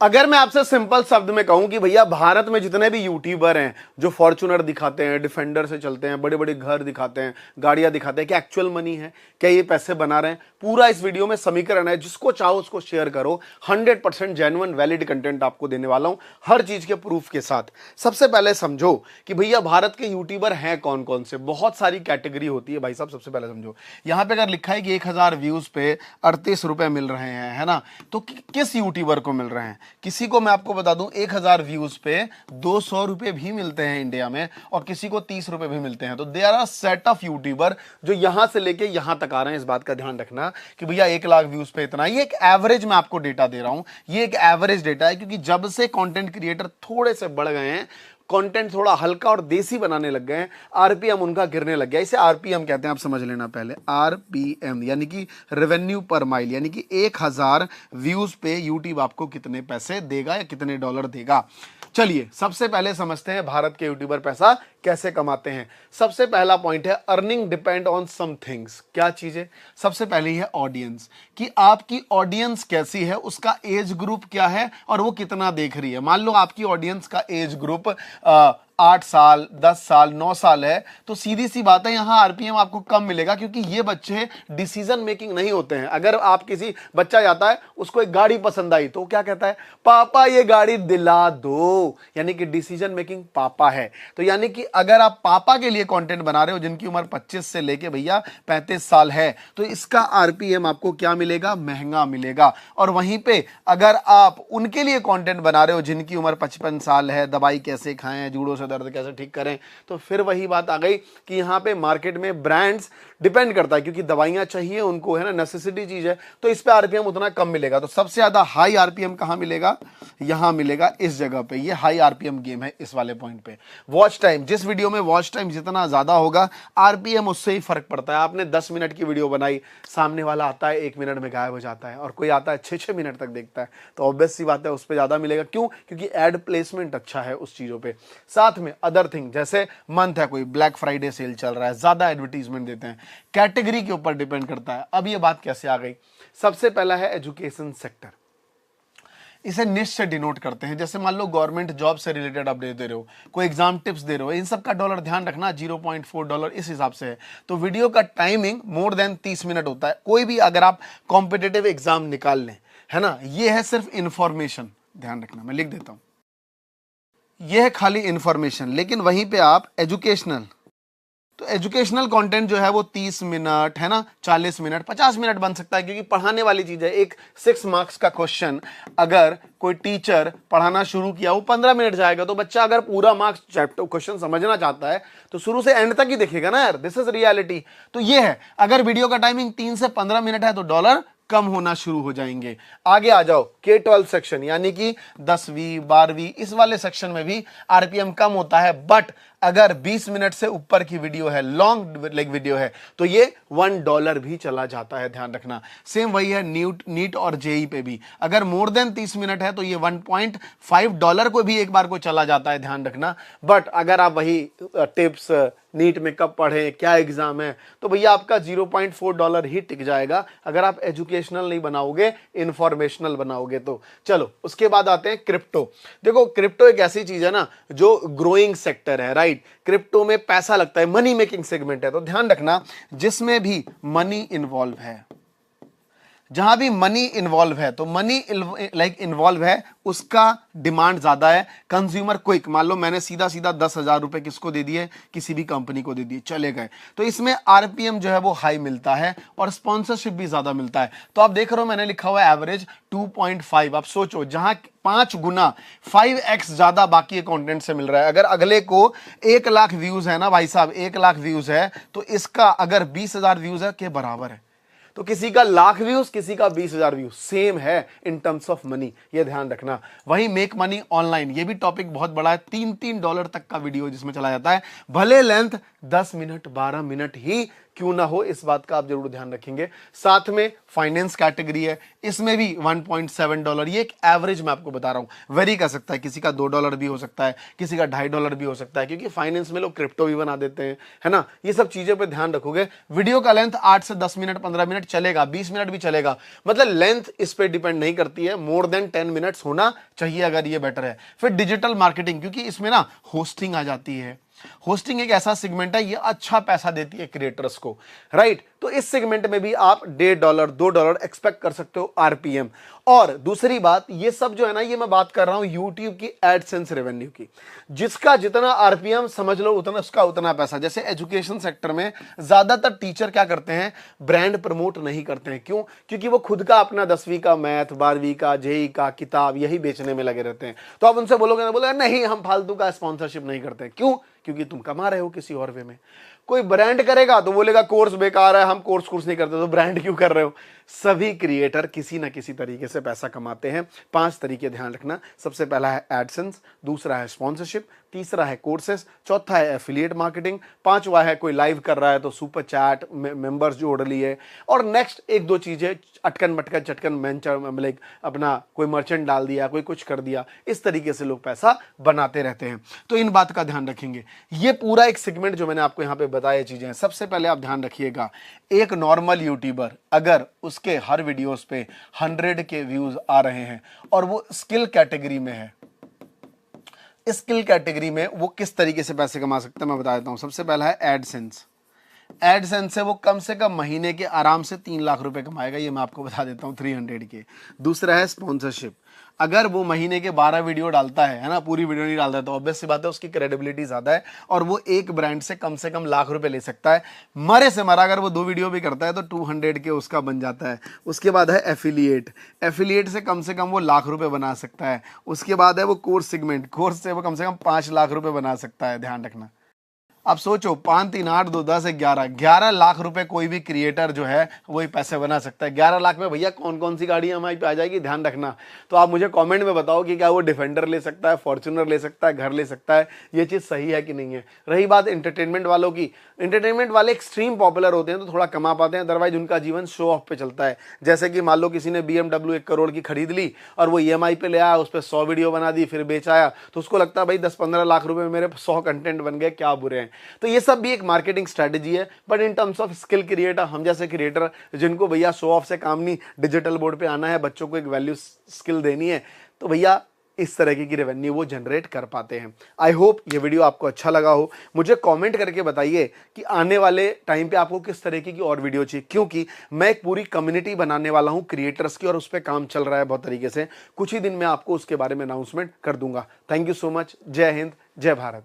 अगर मैं आपसे सिंपल शब्द में कहूं कि भैया भारत में जितने भी यूट्यूबर हैं जो फॉर्च्यूनर दिखाते हैं, डिफेंडर से चलते हैं, बड़े बड़े घर दिखाते हैं, गाड़ियां दिखाते हैं, क्या एक्चुअल मनी है, क्या ये पैसे बना रहे हैं, पूरा इस वीडियो में समीकरण है। जिसको चाहो उसको शेयर करो। 100% जेन्युइन वैलिड कंटेंट आपको देने वाला हूं, हर चीज के प्रूफ के साथ। सबसे पहले समझो कि भैया भारत के यूट्यूबर हैं कौन कौन से। बहुत सारी कैटेगरी होती है भाई साहब। सबसे पहले समझो, यहां पे अगर लिखा है कि 1000 व्यूज पे 38 रुपए मिल रहे हैं, है ना, तो किस यूट्यूबर को मिल रहे हैं? किसी को मैं आपको बता दूं 1000 व्यूज पे 200 रुपए भी मिलते हैं इंडिया में, और किसी को 30 रुपए भी मिलते हैं। तो there are set of YouTuber जो यहां से लेके यहां तक आ रहे हैं। इस बात का ध्यान रखना कि भैया 1 लाख व्यूज पे इतना। ये एक एवरेज मैं आपको डेटा दे रहा हूं, ये एक एवरेज डेटा है, क्योंकि जब से कंटेंट क्रिएटर थोड़े से बढ़ गए हैं, कंटेंट थोड़ा हल्का और देसी बनाने लग गए हैं, आरपीएम उनका गिरने लग गया। इसे आरपीएम कहते हैं, आप समझ लेना पहले। आरपीएम यानी कि रेवेन्यू पर माइल, यानी कि 1000 व्यूज पे यूट्यूब आपको कितने पैसे देगा या कितने डॉलर देगा। चलिए सबसे पहले समझते हैं भारत के यूट्यूबर पैसा कैसे कमाते हैं। सबसे पहला पॉइंट है earning depend on some things. क्या चीज है? सबसे पहले है ऑडियंस, कि आपकी ऑडियंस कैसी है, उसका एज ग्रुप क्या है और वो कितना देख रही है। मान लो आपकी ऑडियंस का एज ग्रुप 8 साल, 10 साल, 9 साल है, तो सीधी सी बात है यहां आरपीएम आपको कम मिलेगा, क्योंकि ये बच्चे डिसीजन मेकिंग नहीं होते हैं। अगर आप किसी बच्चा जाता है, उसको एक गाड़ी पसंद आई, तो क्या कहता है? पापा ये गाड़ी दिला दो, यानी कि डिसीजन मेकिंग पापा है। तो यानी कि अगर आप पापा के लिए कंटेंट बना रहे हो जिनकी उम्र 25 से लेके भैया 35 साल है, तो इसका आरपीएम आपको क्या मिलेगा? महंगा मिलेगा। और वहीं पे अगर आप उनके लिए कंटेंट बना रहे हो जिनकी उम्र 55 साल है, दवाई कैसे खाएं, जूड़ों से दर्द कैसे ठीक करें, तो फिर वही बात आ गई कि यहां पे मार्केट में ब्रांड्स डिपेंड करता है, क्योंकि दवाइयां चाहिए उनको, है ना, नेसेसिटी चीज है, तो इस पे आरपीएम उतना कम मिलेगा। तो सबसे ज्यादा हाई आरपीएम कहां मिलेगा? यहां मिलेगा, इस जगह पे। ये हाई आरपीएम गेम है इस वाले पॉइंट पे। वॉच टाइम, जिस वीडियो में वॉच टाइम जितना ज्यादा होगा आरपीएम उससे ही फर्क पड़ता है। आपने 10 मिनट की वीडियो बनाई, सामने वाला आता है 1 मिनट में गायब हो जाता है, और कोई आता है 6-6 मिनट तक देखता है, तो ऑब्वियस सी बात है उस पर ज्यादा मिलेगा। क्यों? क्योंकि एड प्लेसमेंट अच्छा है उस चीजों पे। साथ में अदर थिंग, जैसे मंथ है, कोई ब्लैक फ्राइडे सेल चल रहा है, ज्यादा एडवर्टीजमेंट देते हैं, कैटेगरी के ऊपर डिपेंड करता है। अब ये बात कैसे आ गई? सबसे पहला है एजुकेशन सेक्टर। इसे निश से डिनोट करते हैं। जैसे मान लो गवर्नमेंट जॉब से रिलेटेड अपडेट दे रहे हो, कोई एग्जाम टिप्स दे रहे हो, इन सब का डॉलर ध्यान रखना 0.4 डॉलर इस हिसाब से है। तो वीडियो का टाइमिंग मोर देन 30 मिनट होता है। कोई भी अगर आप कॉम्पिटेटिव एग्जाम निकाल लें, है ना, ये है सिर्फ इंफॉर्मेशन, ध्यान रखना, मैं लिख देता हूं, ये है खाली इंफॉर्मेशन। लेकिन वहीं पे आप एजुकेशनल, तो एजुकेशनल कंटेंट जो है वो 30 मिनट, है ना, 40 मिनट, 50 मिनट बन सकता है, क्योंकि पढ़ाने वाली चीज है। एक 6 मार्क्स का क्वेश्चन अगर कोई टीचर पढ़ाना शुरू किया, वो 15 मिनट जाएगा, तो बच्चा अगर पूरा मार्क्स चैप्टर क्वेश्चन समझना चाहता है तो शुरू से एंड तक ही देखेगा ना यार। This is reality. तो ये है, अगर वीडियो का टाइमिंग 3 से 15 मिनट है तो डॉलर कम होना शुरू हो जाएंगे। आगे आ जाओ, K-12 सेक्शन, यानी कि 10वीं 12वीं, इस वाले सेक्शन में भी आरपीएम कम होता है। बट अगर 20 मिनट से ऊपर की वीडियो है, लॉन्ग लेग वीडियो है, तो ये $1 भी चला जाता है, ध्यान रखना। सेम वही है नीट और जेई पे भी। अगर मोर देन 30 मिनट है तो ये $1.5 को भी एक बार को चला जाता है, ध्यान रखना। बट अगर आप वही टिप्स, नीट में कब पढ़ें, क्या एग्जाम है, तो भैया आपका $0.4 ही टिक जाएगा, अगर आप एजुकेशनल नहीं बनाओगे, इंफॉर्मेशनल बनाओगे तो। चलो उसके बाद आते हैं क्रिप्टो। देखो क्रिप्टो एक ऐसी चीज है ना जो ग्रोइंग सेक्टर है, राइट। क्रिप्टो में पैसा लगता है, मनी मेकिंग सेगमेंट है। तो ध्यान रखना, जिसमें भी मनी इन्वॉल्व है, जहां भी मनी इन्वॉल्व है, तो मनी लाइक इन्वॉल्व है, उसका डिमांड ज्यादा है। कंज्यूमर क्विक, मान लो मैंने सीधा सीधा 10,000 रुपए किसको दे दिए? किसी भी कंपनी को दे दिए, चले गए, तो इसमें आरपीएम जो है वो हाई मिलता है और स्पॉन्सरशिप भी ज्यादा मिलता है। तो आप देख रहे हो मैंने लिखा हुआ है एवरेज 2.5। आप सोचो, जहां 5 गुना 5x ज्यादा बाकी कंटेंट से मिल रहा है। अगर अगले को 1 लाख व्यूज है ना भाई साहब, 1 लाख व्यूज है, तो इसका अगर 20,000 व्यूज है के बराबर है। तो किसी का 1,00,000 व्यूज, किसी का 20,000 व्यूज, सेम है इन टर्म्स ऑफ मनी, ये ध्यान रखना। वही मेक मनी ऑनलाइन, ये भी टॉपिक बहुत बड़ा है, $3-3 तक का वीडियो जिसमें चला जाता है। भले लेंथ 10 मिनट 12 मिनट ही क्यों ना हो, इस बात का आप जरूर ध्यान रखेंगे। साथ में फाइनेंस कैटेगरी है, इसमें भी $1.7, ये एक एवरेज मैं आपको बता रहा हूं, वेरी कर सकता है, किसी का $2 भी हो सकता है, किसी का $2.5 भी हो सकता है, क्योंकि फाइनेंस में लोग क्रिप्टो भी बना देते हैं, है ना। ये सब चीजों पे ध्यान रखोगे। वीडियो का लेंथ 8 से 10 मिनट 15 मिनट चलेगा, 20 मिनट भी चलेगा, मतलब लेंथ इस पे डिपेंड नहीं करती है, मोर देन 10 मिनट्स होना चाहिए अगर ये बेटर है। फिर डिजिटल मार्केटिंग, क्योंकि इसमें ना होस्टिंग आ जाती है। होस्टिंग एक ऐसा सेगमेंट है, ये अच्छा पैसा देती है क्रिएटर्स को, राइट। तो इस सेगमेंट में भी आप $1.5 $2 एक्सपेक्ट कर सकते हो आरपीएम। और दूसरी बात, ये सब जो है ना, ये मैं बात कर रहा हूं यूट्यूब की एडसेंस रेवेन्यू की, जिसका जितना आरपीएम समझ लो उतना उसका उतना पैसा। जैसे एजुकेशन सेक्टर में ज्यादातर टीचर क्या करते हैं, ब्रांड प्रमोट नहीं करते हैं। क्यों? क्योंकि वो खुद का अपना 10वीं का मैथ, 12वीं का, जेई का किताब यही बेचने में लगे रहते हैं। तो आप उनसे बोलोगे ना, बोले नहीं हम फालतू का स्पॉन्सरशिप नहीं करते। क्यों? क्योंकि तुम कमा रहे हो किसी और वे में। कोई ब्रांड करेगा तो बोलेगा कोर्स बेकार है, हम कोर्स नहीं करते, तो ब्रांड क्यों कर रहे हो। सभी क्रिएटर किसी ना किसी तरीके से पैसा कमाते हैं। 5 तरीके ध्यान रखना। सबसे पहला है एडसेंस, दूसरा है स्पॉन्सरशिप, तीसरा है कोर्सेस, चौथा है एफिलिएट मार्केटिंग, पांचवा है कोई लाइव कर रहा है तो सुपर चैट, मेंबर्स जोड़ लिए, और नेक्स्ट 1-2 चीजें अटकन बटकन चटकन मतलब अपना कोई मर्चेंट डाल दिया, कोई कुछ कर दिया। इस तरीके से लोग पैसा बनाते रहते हैं। तो इन बात का ध्यान रखेंगे। ये पूरा एक सेगमेंट जो मैंने आपको यहाँ पे बताया चीजें हैं। सबसे पहले आप ध्यान रखिएगा, एक नॉर्मल यूट्यूबर अगर उसके हर वीडियोस पे 100 के व्यूज आ रहे हैं और वो स्किल कैटेगरी में है, स्किल कैटेगरी में वो किस तरीके से पैसे कमा सकता है मैं बता देता हूं। सबसे पहला है एडसेंस। एडसेंस से वो कम से कम महीने के आराम से 3 लाख रुपए कमाएगा, ये मैं आपको बता देता हूँ, 300 के। दूसरा है स्पॉन्सरशिप। अगर वो महीने के 12 वीडियो डालता है ना, पूरी वीडियो नहीं डालता है, तो ऑब्वियस सी बात है उसकी क्रेडिबिलिटी ज्यादा है और वो एक ब्रांड से कम लाख रुपए ले सकता है, मरे से मरा। अगर वो 2 वीडियो भी करता है तो 200 के उसका बन जाता है। उसके बाद है एफिलिएट। एफिलिएट से कम वो लाख रुपए बना सकता है। उसके बाद है वो कोर्स सेगमेंट, कोर्स से वो कम 5 लाख रुपए बना सकता है। ध्यान रखना। आप सोचो 5 3 8 2 10 11 लाख रुपए कोई भी क्रिएटर जो है वही पैसे बना सकता है। 11 लाख में भैया कौन कौन सी गाड़ी हमारी पे आ जाएगी, ध्यान रखना। तो आप मुझे कमेंट में बताओ कि क्या वो डिफेंडर ले सकता है, फॉर्च्यूनर ले सकता है, घर ले सकता है, ये चीज सही है कि नहीं है। रही बात एंटरटेनमेंट वालों की, एंटरटेनमेंट वाले एक्सट्रीम पॉपुलर होते हैं तो थोड़ा कमा पाते हैं, अदरवाइज उनका जीवन शो ऑफ पे चलता है। जैसे कि मान लो किसी ने BMW 1 करोड़ की खरीद ली और वो EMI पे ले आया, उस पर 100 वीडियो बना दी, फिर बेच आया, तो उसको लगता है भाई 10-15 लाख रुपए में मेरे 100 कंटेंट बन गए, क्या बुरे हैं। तो ये सब भी एक मार्केटिंग स्ट्रेटजी है। But in terms of skill creator, हम जैसे क्रिएटर जिनको भैया शो ऑफ से काम नहीं, डिजिटल बोर्ड पे आना है, बच्चों को एक वैल्यू स्किल देनी है, तो भैया इस तरह की रेवेन्यू वो जनरेट कर पाते हैं। आई होप ये वीडियो आपको अच्छा लगा हो। मुझे कमेंट करके बताइए कि आने वाले टाइम पे आपको किस तरीके की और वीडियो चाहिए, क्योंकि मैं एक पूरी कम्युनिटी बनाने वाला हूं क्रिएटर्स की और उस पर काम चल रहा है बहुत तरीके से। कुछ ही दिन में आपको उसके बारे में अनाउंसमेंट कर दूंगा। Thank you so much. जय हिंद, जय भारत।